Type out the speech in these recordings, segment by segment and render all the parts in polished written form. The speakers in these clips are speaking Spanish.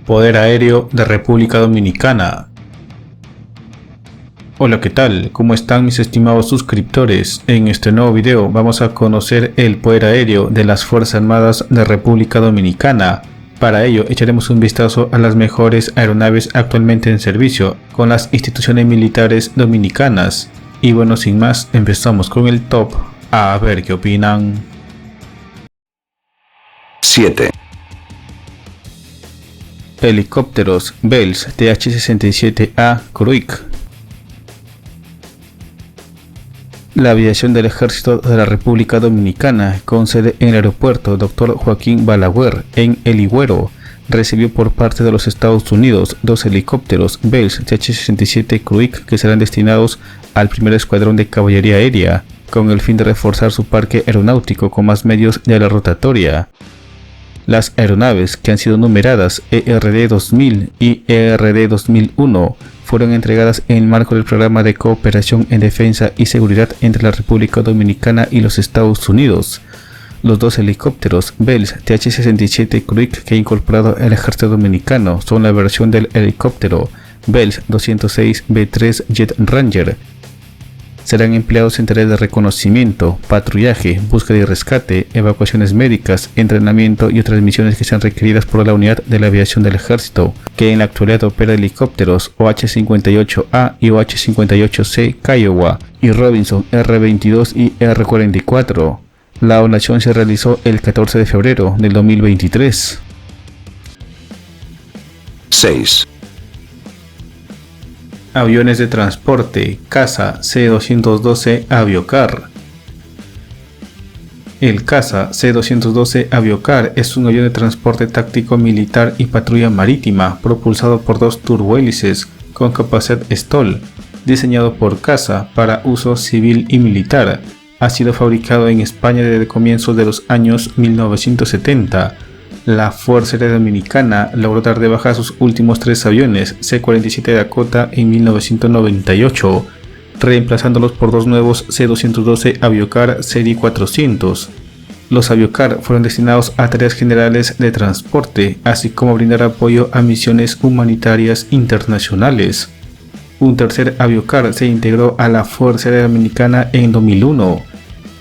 Poder Aéreo de República Dominicana. Hola, ¿qué tal? ¿Cómo están mis estimados suscriptores? En este nuevo video vamos a conocer el poder aéreo de las Fuerzas Armadas de República Dominicana. Para ello echaremos un vistazo a las mejores aeronaves actualmente en servicio con las instituciones militares dominicanas. Y bueno, sin más, empezamos con el top, a ver qué opinan. 7. Helicópteros Bell TH-67A Cruik. La aviación del Ejército de la República Dominicana, con sede en el aeropuerto Dr. Joaquín Balaguer en El Higüero, recibió por parte de los Estados Unidos dos helicópteros Bell TH-67 Cruik que serán destinados al primer escuadrón de caballería aérea, con el fin de reforzar su parque aeronáutico con más medios de ala rotatoria. Las aeronaves, que han sido numeradas ERD-2000 y ERD-2001, fueron entregadas en el marco del programa de cooperación en defensa y seguridad entre la República Dominicana y los Estados Unidos. Los dos helicópteros Bell TH-67 Cruik que ha incorporado el ejército dominicano son la versión del helicóptero Bell 206B3 Jet Ranger. Serán empleados en tareas de reconocimiento, patrullaje, búsqueda y rescate, evacuaciones médicas, entrenamiento y otras misiones que sean requeridas por la unidad de la aviación del ejército, que en la actualidad opera helicópteros OH-58A y OH-58C Kiowa y Robinson R-22 y R-44. La donación se realizó el 14 de febrero del 2023. 6. Aviones de transporte CASA C-212 Aviocar. El CASA C-212 Aviocar es un avión de transporte táctico militar y patrulla marítima propulsado por dos turbohélices con capacidad STOL, diseñado por CASA para uso civil y militar. Ha sido fabricado en España desde comienzos de los años 1970. La Fuerza Aérea Dominicana logró dar de baja sus últimos tres aviones C-47 Dakota en 1998, reemplazándolos por dos nuevos C-212 Aviocar Serie 400. Los Aviocar fueron destinados a tareas generales de transporte, así como brindar apoyo a misiones humanitarias internacionales. Un tercer Aviocar se integró a la Fuerza Aérea Dominicana en 2001.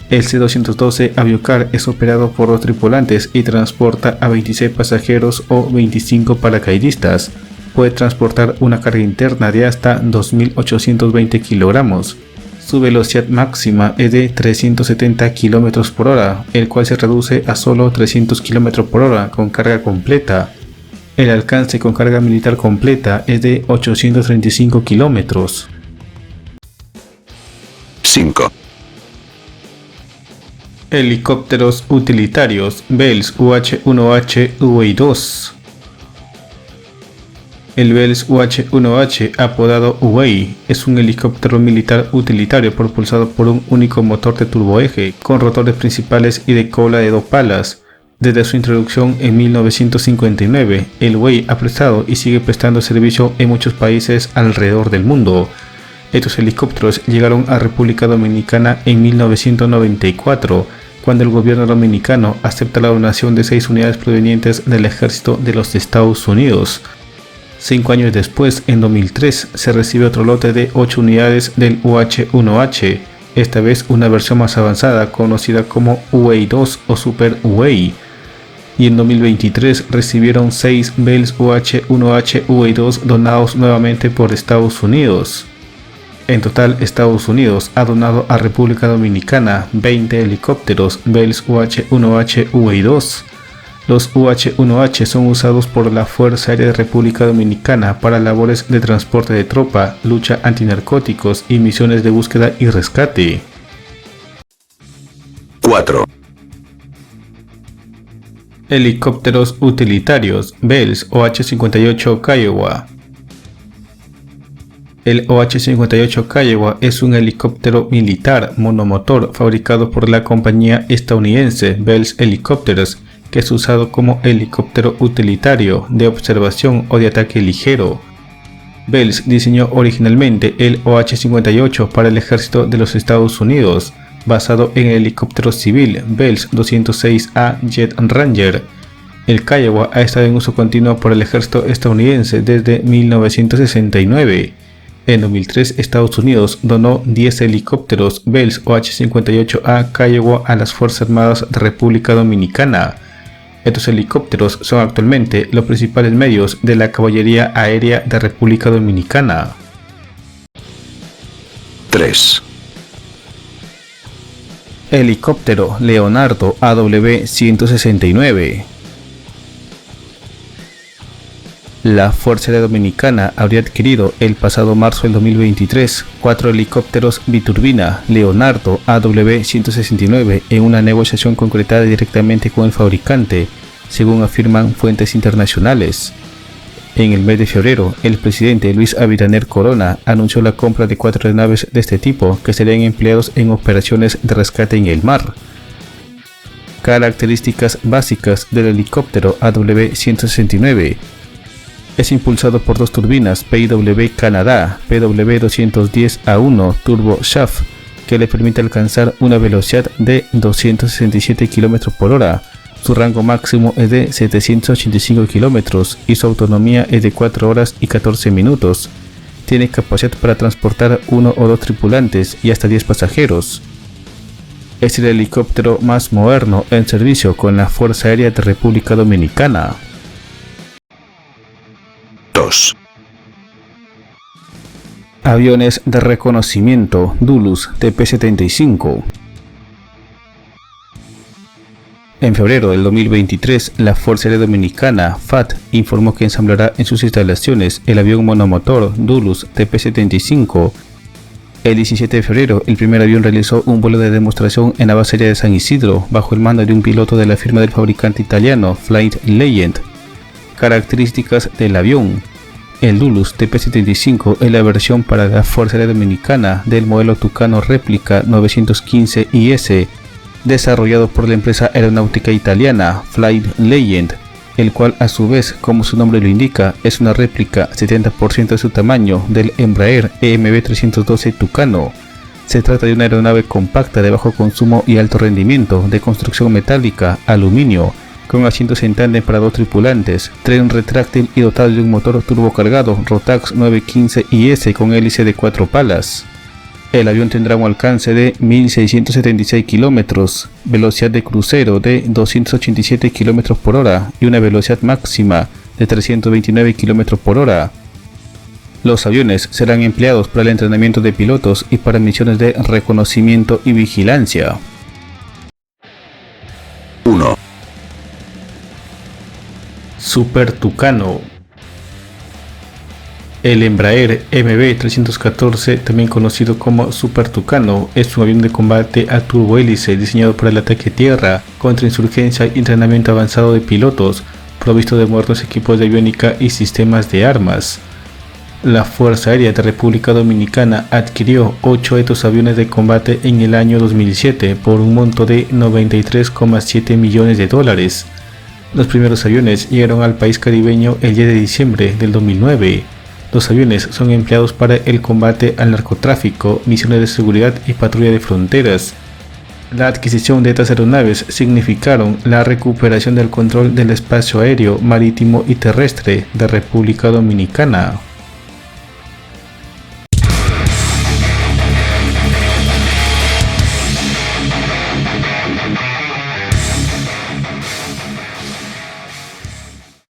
El C-212 Aviocar es operado por dos tripulantes y transporta a 26 pasajeros o 25 paracaidistas. Puede transportar una carga interna de hasta 2.820 kilogramos. Su velocidad máxima es de 370 km por hora, el cual se reduce a solo 300 km por hora con carga completa. El alcance con carga militar completa es de 835 kilómetros. 5. Helicópteros utilitarios Bell UH-1H UEI-2. El Bell UH-1H, apodado UEI, es un helicóptero militar utilitario propulsado por un único motor de turboeje con rotores principales y de cola de dos palas. Desde su introducción en 1959, el UEI ha prestado y sigue prestando servicio en muchos países alrededor del mundo. Estos helicópteros llegaron a República Dominicana en 1994, cuando el gobierno dominicano acepta la donación de 6 unidades provenientes del ejército de los Estados Unidos. 5 años después, en 2003, se recibe otro lote de 8 unidades del UH-1H, esta vez una versión más avanzada conocida como UEI-2 o Super UEI. Y en 2023 recibieron 6 Bell UH-1H UEI-2 donados nuevamente por Estados Unidos. En total, Estados Unidos ha donado a República Dominicana 20 helicópteros Bell UH-1H UEI-2. Los UH-1H son usados por la Fuerza Aérea de República Dominicana para labores de transporte de tropa, lucha antinarcóticos y misiones de búsqueda y rescate. 4. Helicópteros utilitarios Bell OH-58 Kiowa. El OH-58 Kiowa es un helicóptero militar monomotor fabricado por la compañía estadounidense Bell Helicopters, que es usado como helicóptero utilitario de observación o de ataque ligero. Bell diseñó originalmente el OH-58 para el ejército de los Estados Unidos, basado en el helicóptero civil Bell 206A Jet Ranger. El Kiowa ha estado en uso continuo por el ejército estadounidense desde 1969. En 2003, Estados Unidos donó 10 helicópteros Bell OH-58A Kiowa a las Fuerzas Armadas de República Dominicana. Estos helicópteros son actualmente los principales medios de la caballería aérea de República Dominicana. 3. Helicóptero Leonardo AW-169. La Fuerza Aérea Dominicana habría adquirido el pasado marzo del 2023 4 helicópteros biturbina Leonardo AW-169 en una negociación concretada directamente con el fabricante, según afirman fuentes internacionales. En el mes de febrero, el presidente Luis Abinader Corona anunció la compra de 4 aeronaves de este tipo que serían empleados en operaciones de rescate en el mar. Características básicas del helicóptero AW-169. Es impulsado por 2 turbinas PIW Canadá PW210A1 Turbo Shaft que le permite alcanzar una velocidad de 267 km por hora. Su rango máximo es de 785 km y su autonomía es de 4 horas y 14 minutos. Tiene capacidad para transportar 1 o 2 tripulantes y hasta 10 pasajeros. Es el helicóptero más moderno en servicio con la Fuerza Aérea de República Dominicana. 2. Aviones de reconocimiento Dulus TP-75. En febrero del 2023, la Fuerza Aérea Dominicana, FAD, informó que ensamblará en sus instalaciones el avión monomotor Dulus TP-75. El 17 de febrero, el primer avión realizó un vuelo de demostración en la base aérea de San Isidro, bajo el mando de un piloto de la firma del fabricante italiano Flight Legend. Características del avión. El Dulus TP-75 es la versión para la Fuerza Aérea Dominicana del modelo Tucano Réplica 915 IS, desarrollado por la empresa aeronáutica italiana Flight Legend, el cual a su vez, como su nombre lo indica, es una réplica 70% de su tamaño del Embraer EMB312 Tucano. Se trata de una aeronave compacta de bajo consumo y alto rendimiento, de construcción metálica, aluminio, con asientos en tándem para 2 tripulantes, tren retráctil y dotado de un motor turbocargado Rotax 915 IS con hélice de 4 palas. El avión tendrá un alcance de 1.676 km, velocidad de crucero de 287 km por hora y una velocidad máxima de 329 km por hora. Los aviones serán empleados para el entrenamiento de pilotos y para misiones de reconocimiento y vigilancia. 1. Super Tucano. El Embraer MB314, también conocido como Super Tucano, es un avión de combate a turbohélice diseñado para el ataque tierra, contrainsurgencia y entrenamiento avanzado de pilotos, provisto de modernos equipos de aviónica y sistemas de armas. La Fuerza Aérea de República Dominicana adquirió 8 de estos aviones de combate en el año 2007 por un monto de $93,7 millones. Los primeros aviones llegaron al país caribeño el 10 de diciembre del 2009. Los aviones son empleados para el combate al narcotráfico, misiones de seguridad y patrulla de fronteras. La adquisición de estas aeronaves significaron la recuperación del control del espacio aéreo, marítimo y terrestre de República Dominicana.